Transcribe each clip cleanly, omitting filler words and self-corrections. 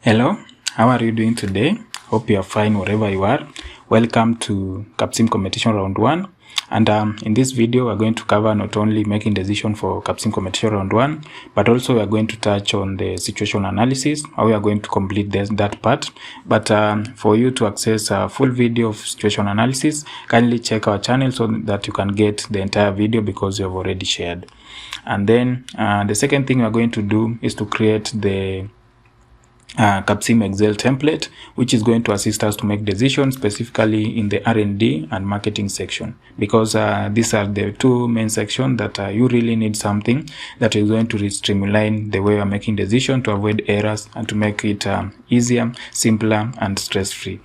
Hello, how are you doing today? Hope you are fine wherever you are. Welcome to Capsim competition round 1. And in this video, we're going to cover not only making decision for Capsim competition round 1, but also we are going to touch on the situation analysis, how we are going to complete that part. But for you to access a full video of situation analysis, kindly check our channel so that you can get the entire video because you have already shared. And then the second thing we're going to do is to create the Capsim Excel template, which is going to assist us to make decisions specifically in the R&D and marketing section, because these are the two main sections that you really need something that is going to streamline the way you're making decisions to avoid errors and to make it easier, simpler, and stress-free.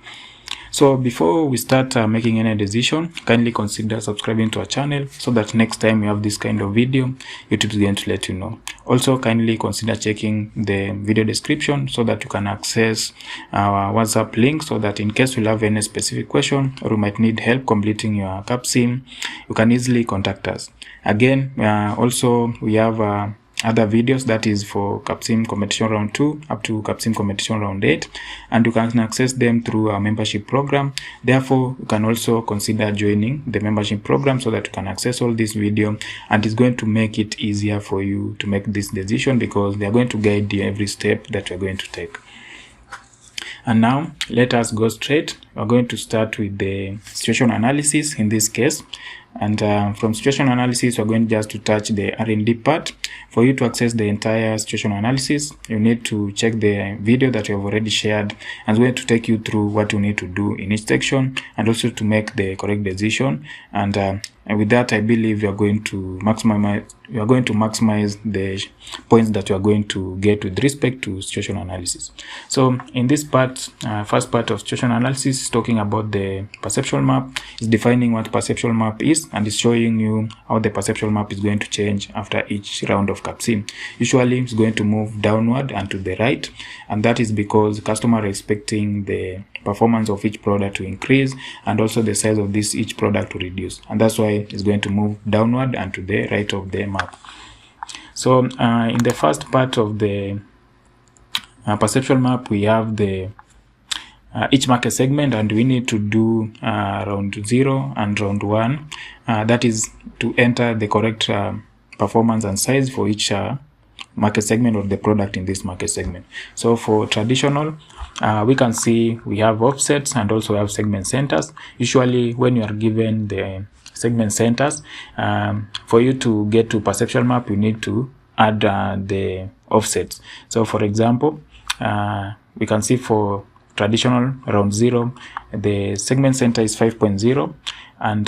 So before we start making any decision, kindly consider subscribing to our channel so that next time you have this kind of video, YouTube is going to let you know. Also, kindly consider checking the video description so that you can access our WhatsApp link, so that in case you have any specific question or you might need help completing your Capsim, you can easily contact us. Again, also we have other videos that is for Capsim competition round 2 up to Capsim competition round 8, and you can access them through our membership program. Therefore, you can also consider joining the membership program so that you can access all this video, and it's going to make it easier for you to make this decision because they are going to guide you every step that you're going to take. And now let us go straight. We're going to start with the situation analysis in this case. And from situation analysis, we're going just to touch the R&D part. For you to access the entire situation analysis, you need to check the video that you have already shared, and it's going to take you through what you need to do in each section and also to make the correct decision. And with that, I believe you are going to maximize the points that you are going to get with respect to situation analysis. So in this part, first part of situation analysis is talking about the perceptual map. It's defining what perceptual map is, and it's showing you how the perceptual map is going to change after each round of Capsim. Usually it's going to move downward and to the right, and that is because customers are expecting the performance of each product to increase and also the size of each product to reduce, and that's why it's going to move downward and to the right of the map. So in the first part of the perceptual map, we have the each market segment, and we need to do round 0 and round 1. That is to enter the correct performance and size for each market segment or the product in this market segment. So for traditional, we can see we have offsets and also have segment centers. Usually when you are given the segment centers, for you to get to perceptual map, you need to add the offsets. So for example, we can see for traditional round 0, the segment center is 5.0 and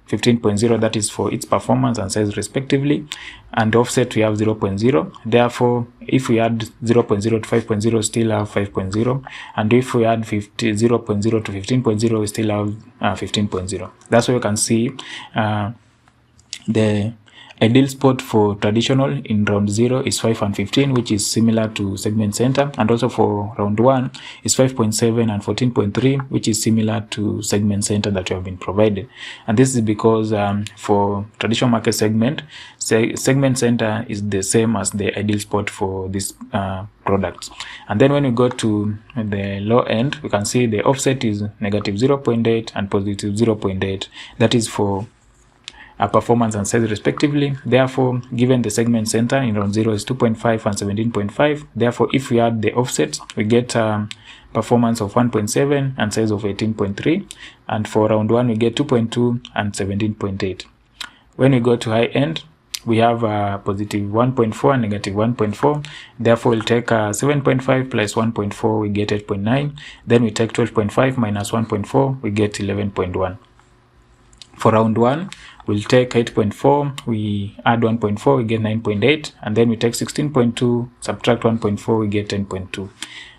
15.0, that is for its performance and size respectively, and offset we have 0.0. Therefore, if we add 0.0 to 5.0, still have 5.0, and if we add 0.0 to 15.0, we still have 15.0. That's why you can see the ideal spot for traditional in round 0 is 5 and 15, which is similar to segment center, and also for round 1 is 5.7 and 14.3, which is similar to segment center that you have been provided. And this is because for traditional market segment, segment center is the same as the ideal spot for this products. And then when we go to the low end, we can see the offset is negative 0.8 and positive 0.8. That is for performance and size respectively. Therefore, given the segment center in round 0 is 2.5 and 17.5, therefore if we add the offsets, we get performance of 1.7 and size of 18.3, and for round 1 we get 2.2 and 17.8. When we go to high end, we have positive 1.4 and negative 1.4. Therefore, we'll take 7.5 plus 1.4, we get 8.9. Then we take 12.5 minus 1.4, we get 11.1. For round 1, we'll take 8.4, we add 1.4, we get 9.8, and then we take 16.2, subtract 1.4, we get 10.2.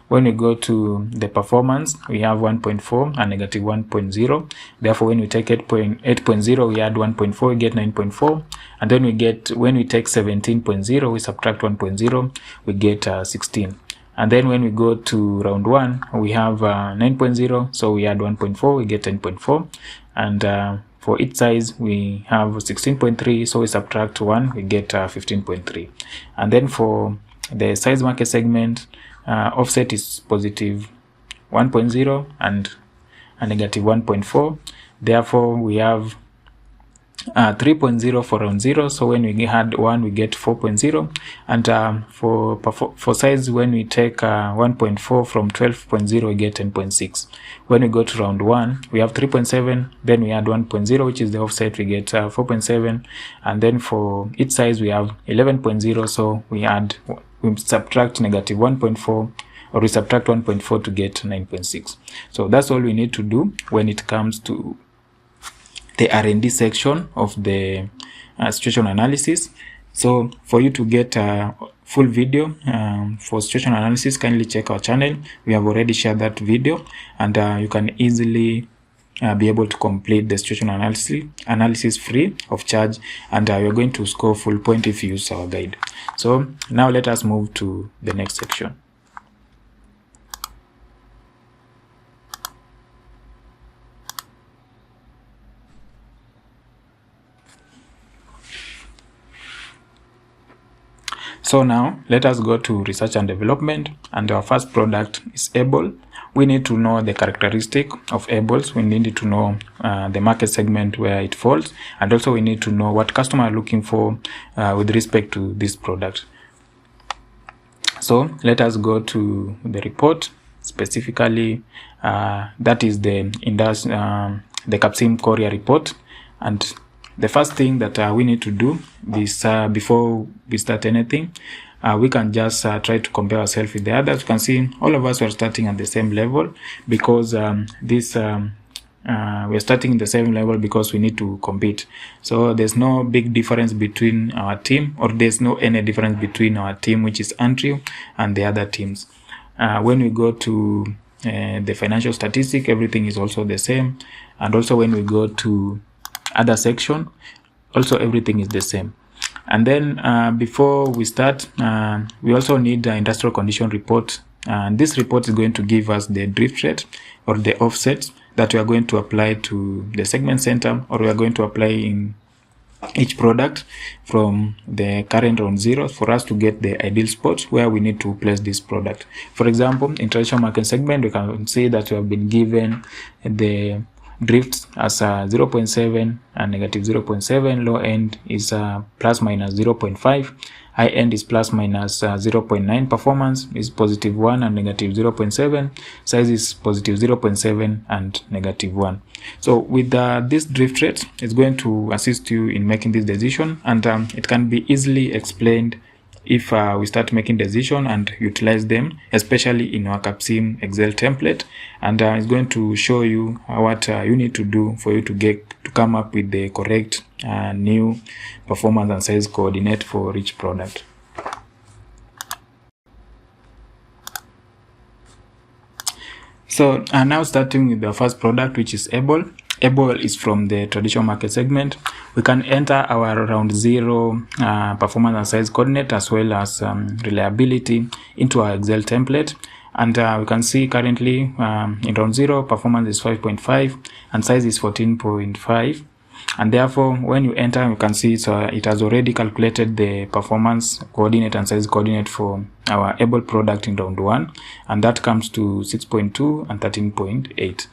When we go to the performance, we have 1.4 and negative 1.0. Therefore, when we take 8.0, we add 1.4, we get 9.4. And then when we take 17.0, we subtract 1.0, we get 16. And then when we go to round 1, we have 9.0, so we add 1.4, we get 10.4. And for each size, we have 16.3, so we subtract 1, we get 15.3. And then for the size market segment, offset is positive 1.0 and a negative 1.4. Therefore, we have 3.0 for round 0. So when we add 1, we get 4.0. And for size, when we take 1.4 from 12.0, we get 10.6. When we go to round 1, we have 3.7. Then we add 1.0, which is the offset, we get 4.7. And then for each size, we have 11.0. So we subtract negative 1.4, or we subtract 1.4 to get 9.6. So that's all we need to do when it comes to the R&D section of the situation analysis. So for you to get a full video for situation analysis, kindly check our channel. We have already shared that video, and you can easily be able to complete the situation analysis free of charge, and you're going to score full point if you use our guide. So now let us move to the next section. So now let us go to research and development, and our first product is able. We need to know the characteristic of ables. We need to know the market segment where it falls, and also we need to know what customer are looking for with respect to this product. So let us go to the report. Specifically, that is the Capsim Korea report. And the first thing that we need to do is before we start anything, we can just try to compare ourselves with the others. You can see all of us are starting at the same level, because we're starting in the same level because we need to compete. So there's no big difference between our team, or there's no any difference between our team, which is Andrew, and the other teams. When we go to the financial statistic, everything is also the same. And also when we go to other section, also everything is the same. And then before we start, we also need the industrial condition report. And this report is going to give us the drift rate or the offset that we are going to apply to the segment center, or we are going to apply in each product from the current round 0 for us to get the ideal spot where we need to place this product. For example, in traditional market segment, we can see that we have been given the drifts as 0.7 and negative 0.7. Low end is plus minus 0.5. High end is plus minus 0.9. Performance is positive 1 and negative 0.7. Size is positive 0.7 and negative 1. So with this drift rate, it's going to assist you in making this decision, and it can be easily explained if we start making decision and utilize them, especially in our Capsim Excel template. And it's going to show you what you need to do for you to come up with the correct new performance and size coordinate for each product. So now starting with the first product, which is able. Able is from the traditional market segment. We can enter our round 0 performance and size coordinate, as well as reliability, into our Excel template. And we can see currently in round 0, performance is 5.5 and size is 14.5. And therefore, when you enter, you can see it has already calculated the performance coordinate and size coordinate for our able product in round 1. And that comes to 6.2 and 13.8.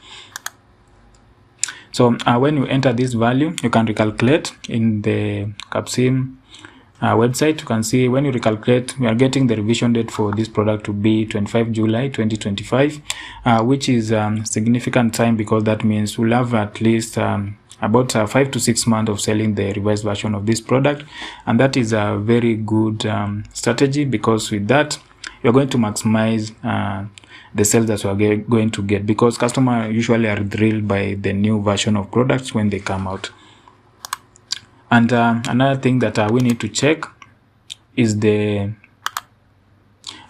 So when you enter this value, you can recalculate in the Capsim website. You can see when you recalculate, we are getting the revision date for this product to be 25 July 2025, which is significant time, because that means we'll have at least about 5 to 6 months of selling the revised version of this product. And that is a very good strategy, because with that, you're going to maximize the sales that we are going to get, because customers usually are thrilled by the new version of products when they come out. And another thing that we need to check is the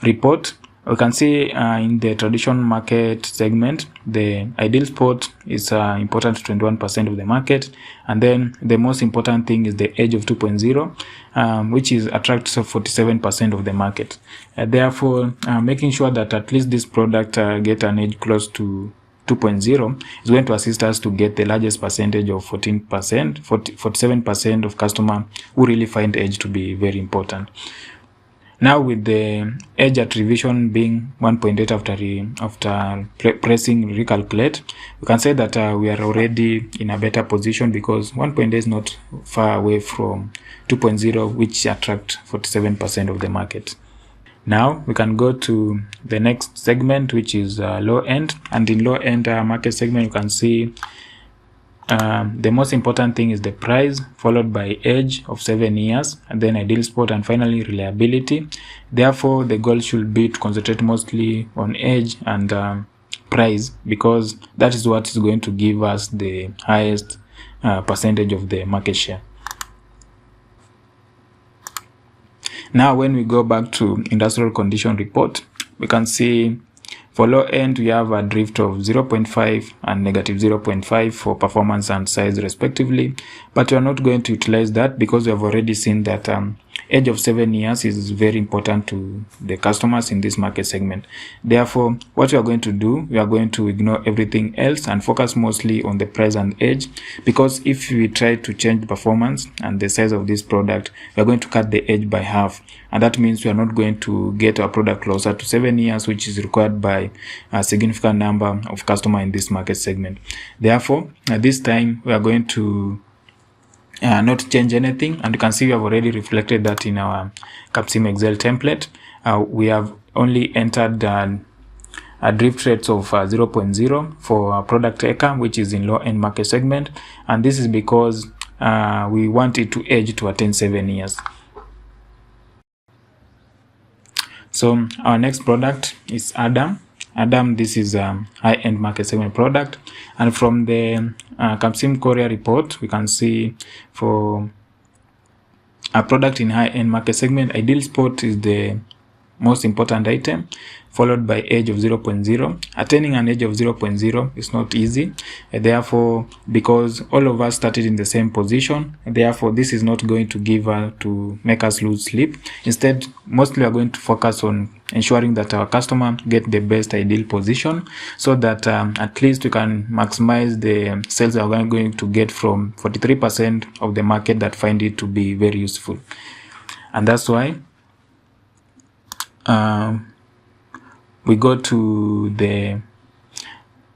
report. We can see in the traditional market segment, the ideal spot is important to 21% of the market. And then the most important thing is the edge of 2.0, which is attracts 47% of the market. Therefore, making sure that at least this product get an edge close to 2.0 is going to assist us to get the largest percentage of 47% of customers who really find edge to be very important. Now with the edge attribution being 1.8 after pressing recalculate, we can say that we are already in a better position because 1.8 is not far away from 2.0, which attract 47% of the market. Now we can go to the next segment, which is low end, and in low end market segment you can see the most important thing is the price, followed by age of 7 years, and then ideal spot, and finally reliability. Therefore, the goal should be to concentrate mostly on age and price, because that is what is going to give us the highest percentage of the market share. Now, when we go back to industrial condition report, we can see for low end, we have a drift of 0.5 and negative 0.5 for performance and size respectively, but we are not going to utilize that because we have already seen that age of 7 years is very important to the customers in this market segment. Therefore, what we are going to do, we are going to ignore everything else and focus mostly on the price and age, because if we try to change the performance and the size of this product, we are going to cut the age by half, and that means we are not going to get our product closer to 7 years, which is required by a significant number of customers in this market segment. Therefore, at this time, we are going to not change anything, and you can see we have already reflected that in our Capsim Excel template. We have only entered a drift rates of 0.0 for our product Acre, which is in low end market segment, and this is because we want it to age to attain 7 years. So our next product is Adam. Adam, this is a high-end market segment product, and from the Capsim Korea report, we can see for a product in high-end market segment, ideal spot is the most important item, followed by age of 0.0. Attaining an age of 0.0 is not easy, therefore, because all of us started in the same position, therefore this is not going to make us lose sleep. Instead, mostly we are going to focus on ensuring that our customer get the best ideal position, so that at least we can maximize the sales that we are going to get from 43% of the market that find it to be very useful. And that's why we go to the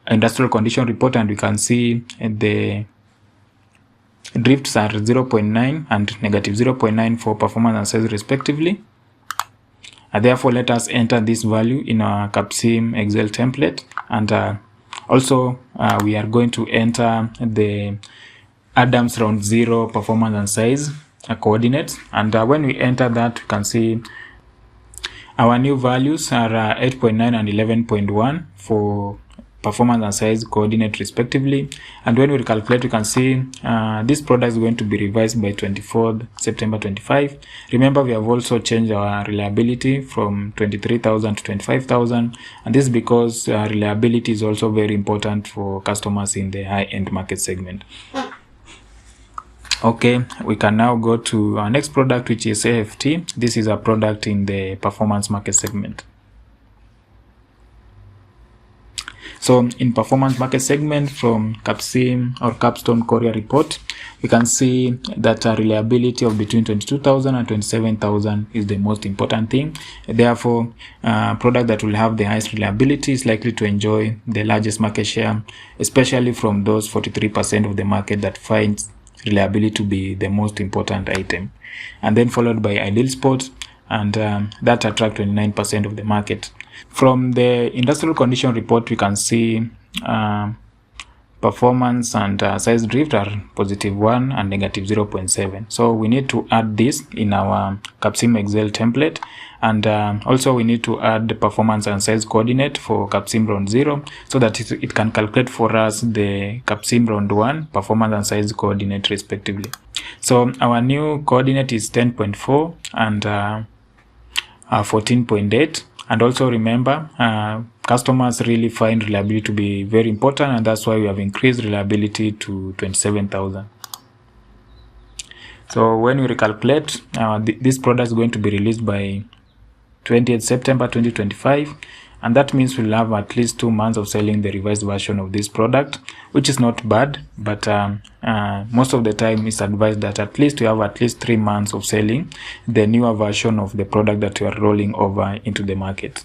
industrial condition report, and we can see the drifts are 0.9 and negative 0.9 for performance and size respectively. And therefore, let us enter this value in our Capsim Excel template, and also we are going to enter the Adams round 0 performance and size coordinates, and when we enter that, we can see our new values are 8.9 and 11.1 for performance and size coordinate respectively. And when we recalculate, we can see this product is going to be revised by 24th September 25. Remember, we have also changed our reliability from 23,000 to 25,000, and this is because reliability is also very important for customers in the high-end market segment. Okay, we can now go to our next product, which is AFT. This is a product in the performance market segment. So in performance market segment from Capsim or Capstone Korea report, we can see that a reliability of between 22,000 and 27,000 is the most important thing. Therefore, product that will have the highest reliability is likely to enjoy the largest market share, especially from those 43% of the market that finds reliability to be the most important item, and then followed by ideal spot, and that attract 29% of the market. From the industrial condition report, we can see performance and size drift are +1 and -0.7. So we need to add this in our Capsim Excel template, and also we need to add the performance and size coordinate for Capsim round 0, so that it can calculate for us the Capsim round 1 performance and size coordinate respectively. So our new coordinate is 10.4 and 14.8. And also remember, customers really find reliability to be very important, and that's why we have increased reliability to 27,000. So when we recalculate, this product is going to be released by 20th September 2025, and that means we'll have at least 2 months of selling the revised version of this product, which is not bad, but most of the time it's advised that at least you have at least 3 months of selling the newer version of the product that you are rolling over into the market.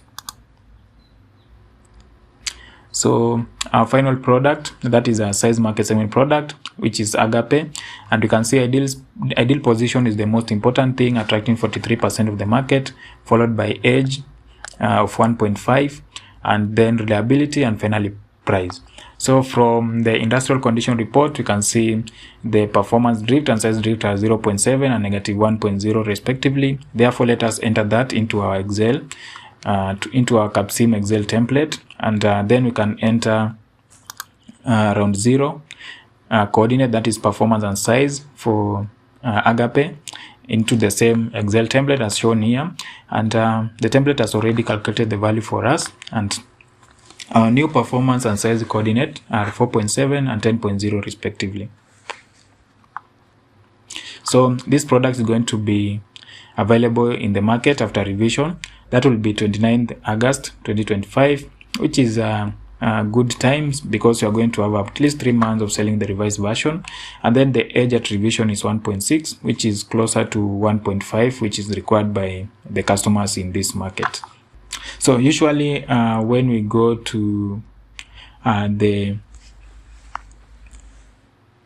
So our final product, that is a size market segment product, which is Agape, and you can see ideal position is the most important thing, attracting 43% of the market, followed by age of 1.5, and then reliability, and finally price. So from the industrial condition report, you can see the performance drift and size drift are 0.7 and negative 1.0 respectively. Therefore, let us enter that into our Excel, into our Capsim Excel template, and then we can enter round 0 coordinate, that is performance and size for Agape, into the same Excel template as shown here, and the template has already calculated the value for us, and our new performance and size coordinate are 4.7 and 10.0 respectively. So this product is going to be available in the market after revision. That will be 29th August 2025, which is good times because you are going to have at least 3 months of selling the revised version, and then the age at revision is 1.6, which is closer to 1.5, which is required by the customers in this market. So usually when we go to the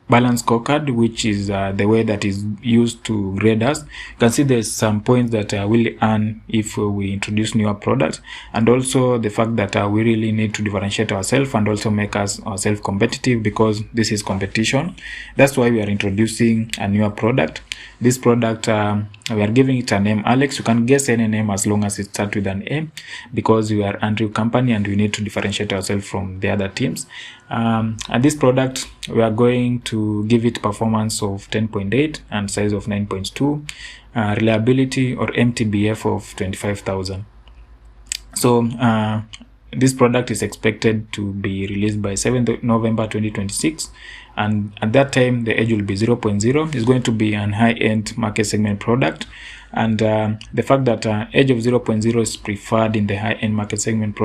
balance scorecard, which is the way that is used to grade us, you can see there's some points that will earn if we introduce newer products, and also the fact that we really need to differentiate ourselves and also make ourselves competitive, because this is competition. That's why we are introducing a newer product. This product, we are giving it a name Alex. You can guess any name as long as it starts with an A, because we are Andrew company and we need to differentiate ourselves from the other teams. And this product, we are going to give it performance of 10.8 and size of 9.2, reliability or MTBF of 25,000. So this product is expected to be released by 7th November 2026, and at that time the edge will be 0.0. It's going to be an high-end market segment product, and the fact that edge of 0.0 is preferred in the high-end market segment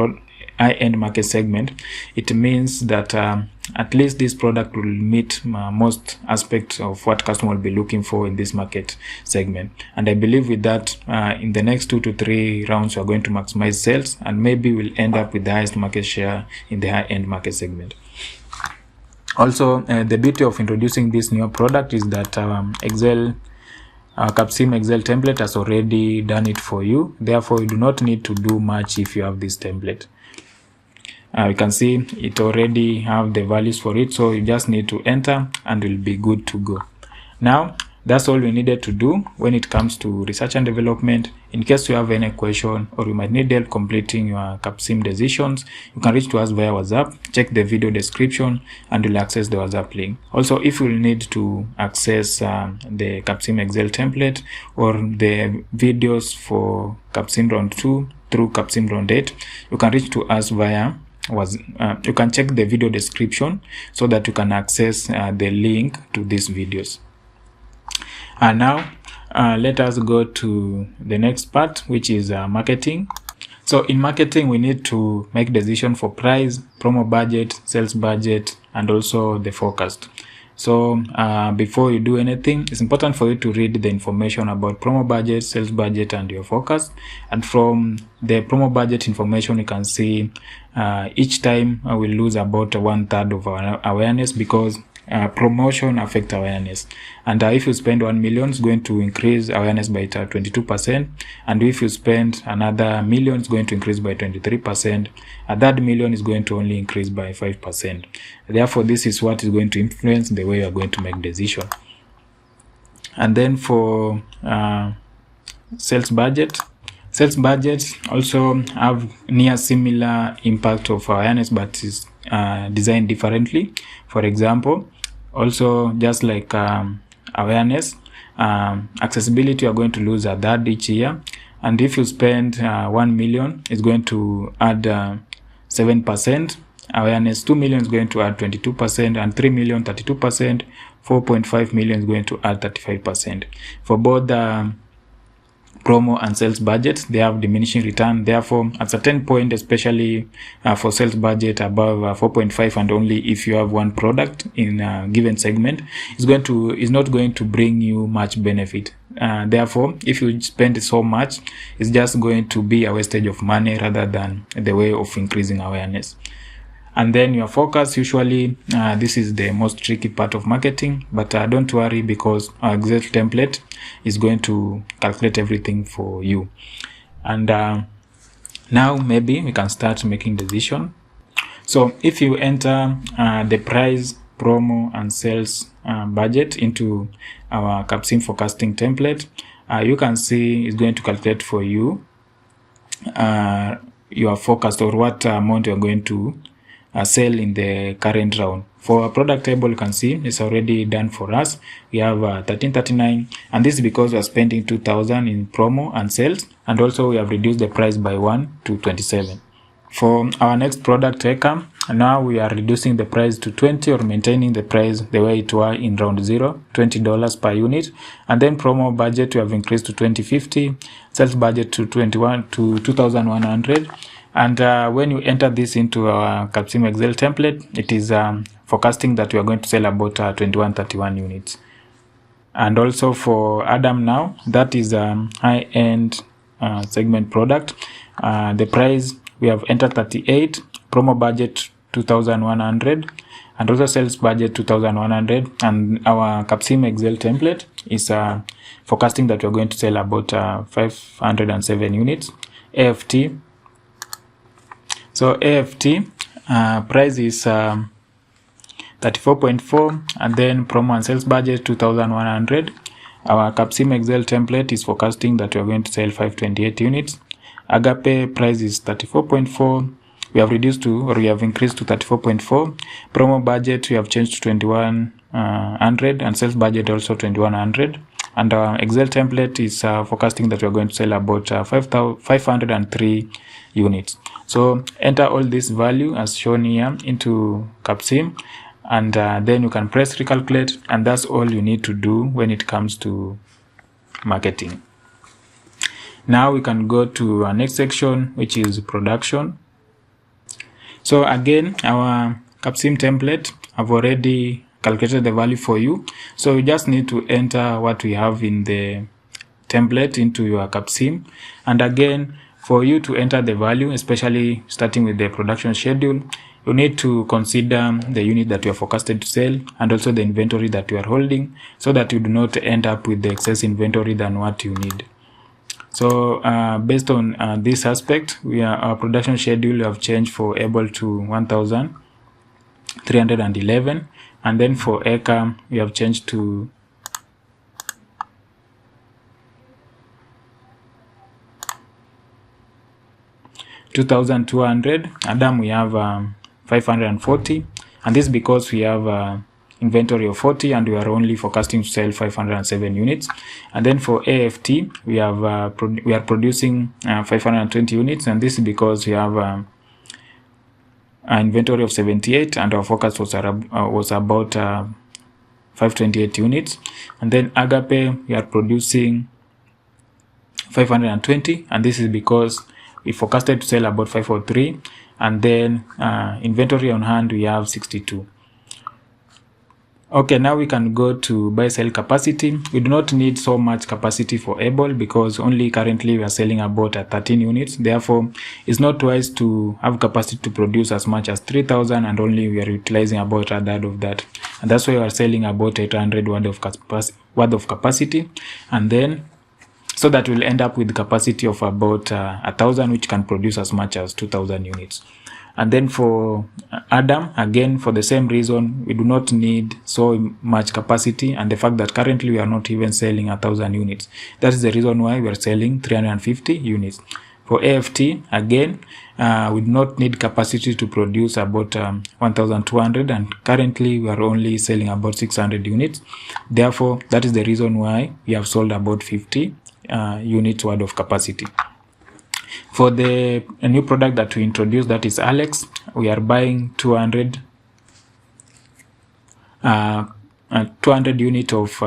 it means that at least this product will meet most aspects of what customer will be looking for in this market segment. And I believe with that, in the next 2 to 3 rounds, we are going to maximize sales, and maybe we'll end up with the highest market share in the high-end market segment. Also, the beauty of introducing this new product is that Capsim Excel template has already done it for you. Therefore, you do not need to do much if you have this template. You can see it already have the values for it, so you just need to enter and will be good to go. Now that's all we needed to do when it comes to research and development. In case you have any question or you might need help completing your Capsim decisions, you can reach to us via WhatsApp. Check the video description and you'll access the WhatsApp link. Also, if you need to access the Capsim Excel template or the videos for Capsim round 2 through Capsim round 8, you can reach to us via you can check the video description so that you can access the link to these videos. And now let us go to the next part, which is marketing. So in marketing, we need to make decision for price, promo budget, sales budget, and also the forecast. So before you do anything, it's important for you to read the information about promo budget, sales budget, and your forecast. And from the promo budget information, you can see each time we lose about 1/3 of our awareness, because promotion affect awareness. And if you spend 1 million, it's going to increase awareness by 22%, and if you spend another million, it's going to increase by 23%. A third million is going to only increase by 5%. Therefore, this is what is going to influence the way you are going to make decision. And then for sales budgets also have near similar impact of awareness, but is designed differently. For example, also just like awareness, accessibility, you are going to lose a third each year. And if you spend 1 million, it's going to add 7%. Awareness 2 million is going to add 22%, and 3 million 32%. 4.5 million is going to add 35%. For both promo and sales budgets, they have diminishing return. Therefore, at a certain point, especially for sales budget above 4.5, and only if you have one product in a given segment, is not going to bring you much benefit. Therefore, if you spend so much, it's just going to be a wastage of money rather than the way of increasing awareness. And then your focus, usually this is the most tricky part of marketing, but don't worry, because our Excel template is going to calculate everything for you. And now maybe we can start making decision. So if you enter the price, promo and sales budget into our Capsim forecasting template, you can see it's going to calculate for you your forecast, or what amount you're going to sell in the current round. For our product table, you can see it's already done for us. We have 1339, and this is because we are spending 2,000 in promo and sales, and also we have reduced the price by 1 to 27. For our next product, Acre, now we are reducing the price to 20, or maintaining the price the way it was in round 0, $20 per unit. And then promo budget we have increased to 2050, sales budget to 2,100. And when you enter this into our Capsim Excel template, it is forecasting that we are going to sell about 2131 units. And also for Adam now, that is a high-end segment product. The price we have entered 38, promo budget 2,100, and also sales budget 2,100. And our Capsim Excel template is forecasting that we are going to sell about 507 units. AFT. So AFT price is 34.4, and then promo and sales budget 2,100. Our Capsim Excel template is forecasting that we are going to sell 528 units. Agape price is 34.4. We have reduced to, or we have increased to 34.4. Promo budget we have changed to 2,100, and sales budget also 2,100. And our Excel template is forecasting that we are going to sell about 503 units. So enter all this value as shown here into Capsim, and then you can press recalculate, and that's all you need to do when it comes to marketing. Now we can go to our next section, which is production. So again, our Capsim template, I've already calculated the value for you. So you just need to enter what we have in the template into your Capsim. And again, for you to enter the value, especially starting with the production schedule, you need to consider the unit that you are forecasted to sell, and also the inventory that you are holding, so that you do not end up with the excess inventory than what you need. So based on this aspect, our production schedule we have changed for able to 1,311, and then for Acre we have changed to 2,200. Adam we have 540, and this is because we have inventory of 40, and we are only forecasting to sell 507 units. And then for AFT we have we are producing 520 units, and this is because we have an inventory of 78, and our forecast was about 528 units. And then Agape we are producing 520, and this is because we forecasted to sell about 503, and then inventory on hand we have 62. Okay, now we can go to buy sell capacity. We do not need so much capacity for Able, because only currently we are selling about 13 units. Therefore, it's not wise to have capacity to produce as much as 3,000, and only we are utilizing about a third of that. And that's why we are selling about 800 worth of capacity, and then so that will end up with capacity of about 1,000, which can produce as much as 2,000 units. And then for Adam, again, for the same reason, we do not need so much capacity, and the fact that currently we are not even selling 1,000 units. That is the reason why we are selling 350 units. For AFT, again, we do not need capacity to produce about 1,200, and currently we are only selling about 600 units. Therefore, that is the reason why we have sold about 50 units worth of capacity. For the new product that we introduced, that is Alex, we are buying 200 unit of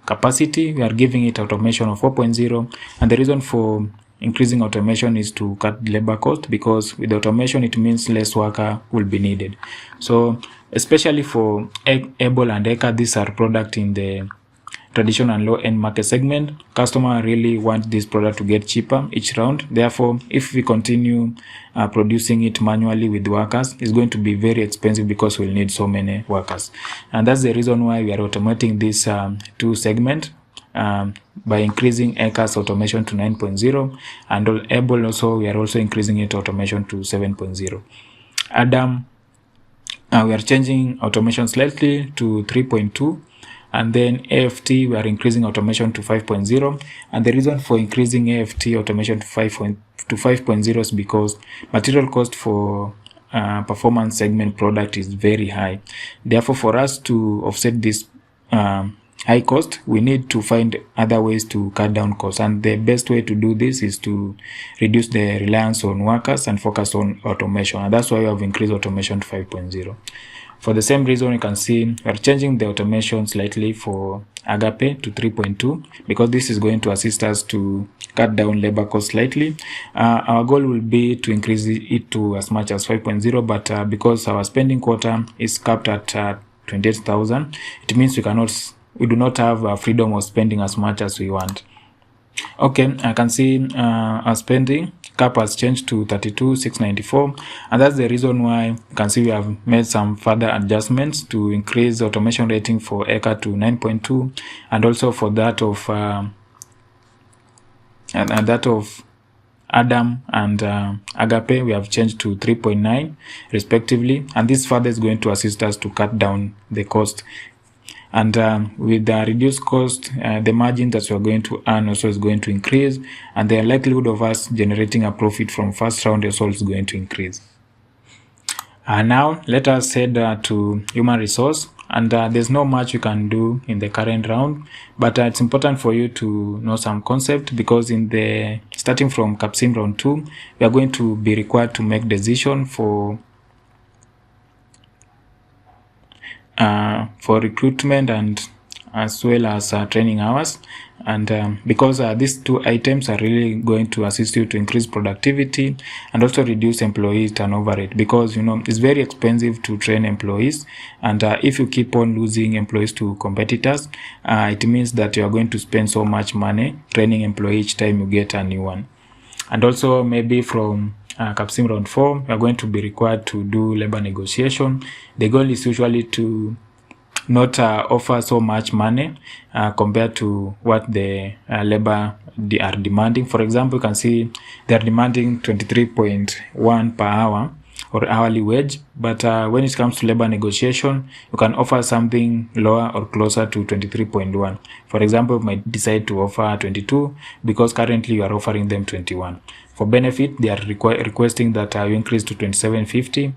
capacity, we are giving it automation of 4.0, and the reason for increasing automation is to cut labor cost, because with automation it means less worker will be needed. So especially for Able and Acre, these are products in the traditional and low-end market segment. Customer really want this product to get cheaper each round. Therefore, if we continue producing it manually with workers, it's going to be very expensive because we'll need so many workers. And that's the reason why we are automating this two segment by increasing Acre's automation to 9.0, and Able also, we are also increasing it automation to 7.0. Adam, we are changing automation slightly to 3.2. And then AFT, we are increasing automation to 5.0. And the reason for increasing AFT automation to 5.0 is because material cost for performance segment product is very high. Therefore, for us to offset this high cost, we need to find other ways to cut down costs. And the best way to do this is to reduce the reliance on workers and focus on automation. And that's why we have increased automation to 5.0. For the same reason, you can see we are changing the automation slightly for Agape to 3.2, because this is going to assist us to cut down labor cost slightly. Our goal will be to increase it to as much as 5.0, but because our spending quota is capped at 28,000, it means we do not have freedom of spending as much as we want. Okay, I can see our spending cap has changed to 32,694, and that's the reason why you can see we have made some further adjustments to increase automation rating for Acre to 9.2, and also for that of Adam and Agape, we have changed to 3.9 respectively, and this further is going to assist us to cut down the cost. And with the reduced cost, the margin that we are going to earn also is going to increase, and the likelihood of us generating a profit from first round is also going to increase. Now let us head to human resource, and there's not much you can do in the current round, but it's important for you to know some concept, because in the starting from Capsim round 2, we are going to be required to make decision for recruitment and as well as training hours, and because these two items are really going to assist you to increase productivity and also reduce employee turnover rate, because it's very expensive to train employees, and if you keep on losing employees to competitors, it means that you are going to spend so much money training employee each time you get a new one. And also maybe from Capsim round 4, we are going to be required to do labor negotiation. The goal is usually to not offer so much money compared to what the labor are demanding. For example, you can see they are demanding 23.1 per hour or hourly wage, but when it comes to labor negotiation, you can offer something lower or closer to 23.1. For example, you might decide to offer 22 because currently you are offering them 21. For benefit, they are requesting that you increase to 27.50,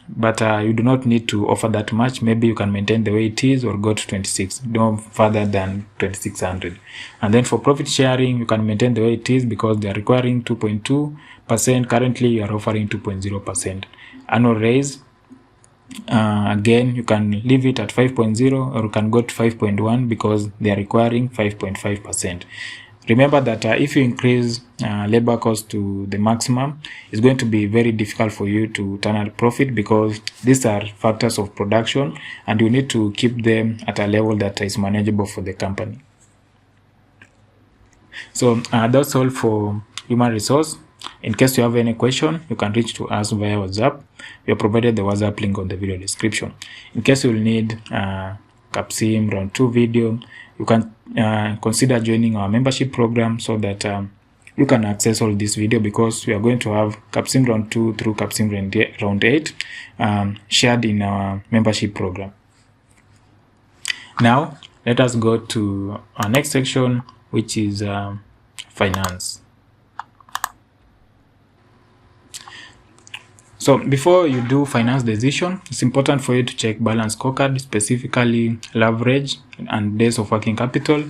but you do not need to offer that much. Maybe you can maintain the way it is or go to 26, no further than 2600. And then for profit sharing, you can maintain the way it is because they are requiring 2.2%. Currently, you are offering 2.0%. Annual raise, again, you can leave it at 5.0 or you can go to 5.1 because they are requiring 5.5%. Remember that if you increase labor cost to the maximum, it's going to be very difficult for you to turn out profit because these are factors of production and you need to keep them at a level that is manageable for the company. So that's all for human resource. In case you have any question, you can reach to us via WhatsApp. We have provided the WhatsApp link on the video description. In case you will need Capsim round 2 video, you can consider joining our membership program so that you can access all this video, because we are going to have Capsim round 2 through Capsim round 8 shared in our membership program. Now let us go to our next section, which is finance. So before you do finance decision, it's important for you to check balance scorecard, specifically leverage and days of working capital,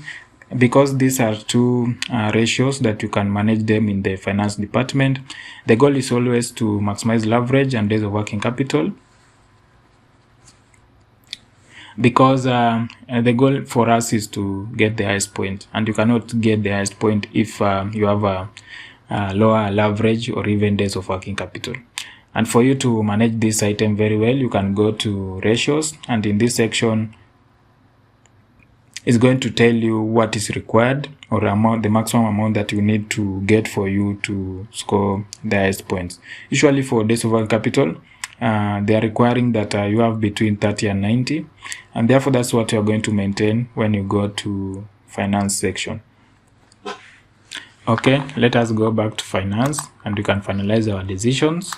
because these are two ratios that you can manage them in the finance department. The goal is always to maximize leverage and days of working capital. because the goal for us is to get the highest point, and you cannot get the highest point if you have a lower leverage or even days of working capital. And for you to manage this item very well, you can go to ratios, and in this section it's going to tell you what is required, or the maximum amount that you need to get for you to score the highest points. Usually for days of working capital, they are requiring that you have between 30 and 90, and therefore that's what you're going to maintain when you go to finance section. Okay, let us go back to finance, and we can finalize our decisions.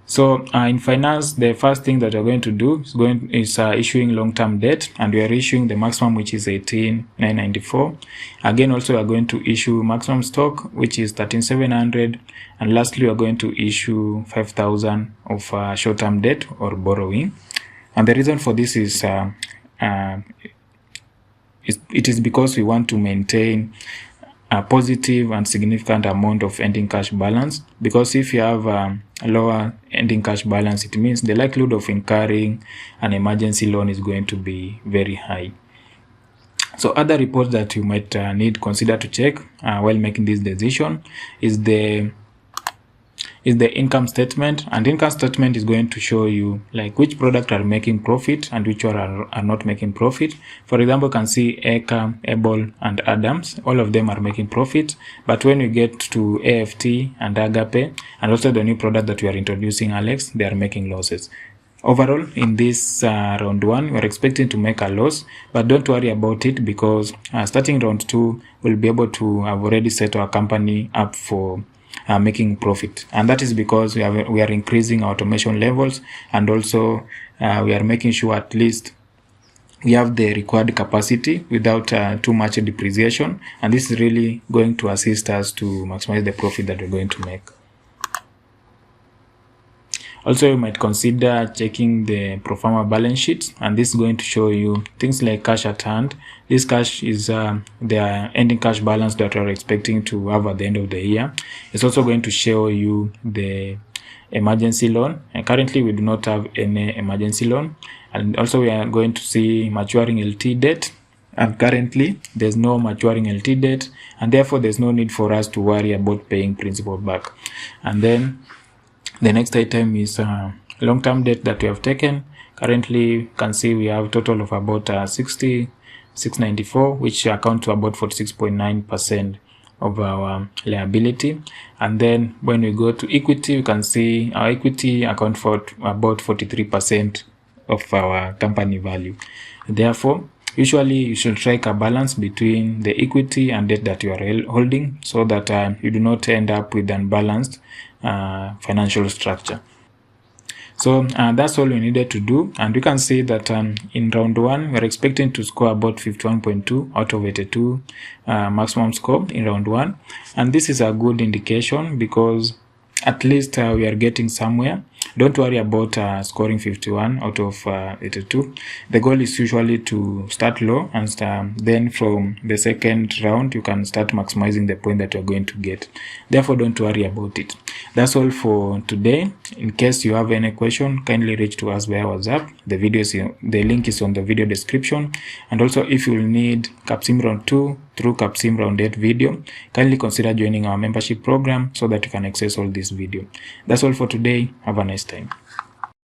So in finance, the first thing that you're going to do is issuing long-term debt, and we are issuing the maximum, which is 18,994. Again, also we are going to issue maximum stock, which is 13,700, and lastly we are going to issue 5,000 of short-term debt or borrowing. And the reason for this is it is because we want to maintain a positive and significant amount of ending cash balance, because if you have a lower ending cash balance, it means the likelihood of incurring an emergency loan is going to be very high. So other reports that you might consider to check while making this decision is the income statement, and income statement is going to show you like which product are making profit and which are not making profit. For example, you can see Acre, Able, and Adams, all of them are making profit, but when you get to AFT and Agape, and also the new product that we are introducing, Alex, they are making losses. Overall, in this round 1, we are expecting to make a loss, but don't worry about it, because starting round 2, we'll be able to have already set our company up for making profit, and that is because we are increasing our automation levels, and also we are making sure at least we have the required capacity without too much depreciation, and this is really going to assist us to maximize the profit that we're going to make. Also, you might consider checking the pro-forma balance sheet, and this is going to show you things like cash at hand. This cash is the ending cash balance that we're expecting to have at the end of the year. It's also going to show you the emergency loan, and currently we do not have any emergency loan. And also we are going to see maturing LT debt, and currently there's no maturing LT debt, and therefore there's no need for us to worry about paying principal back. And then the next item is long-term debt that we have taken. Currently, you can see we have a total of about 694, which account to about 46.9% of our liability. And then when we go to equity, you can see our equity account for about 43% of our company value. Therefore, usually you should strike a balance between the equity and debt that you are holding, so that you do not end up with an unbalanced financial structure. So that's all we needed to do, and you can see that in round 1 we're expecting to score about 51.2 out of 82 maximum score in round 1, and this is a good indication because at least we are getting somewhere. Don't worry about scoring 51 out of 82. The goal is usually to start low, and then from the second round you can start maximizing the point that you're going to get. Therefore, don't worry about it. That's all for today. In case you have any question, kindly reach to us via WhatsApp. The link is on the video description. And also, if you need Capsim round 2 through Capsim round 8 video, kindly consider joining our membership program so that you can access all this video. That's all for today. Have a nice time.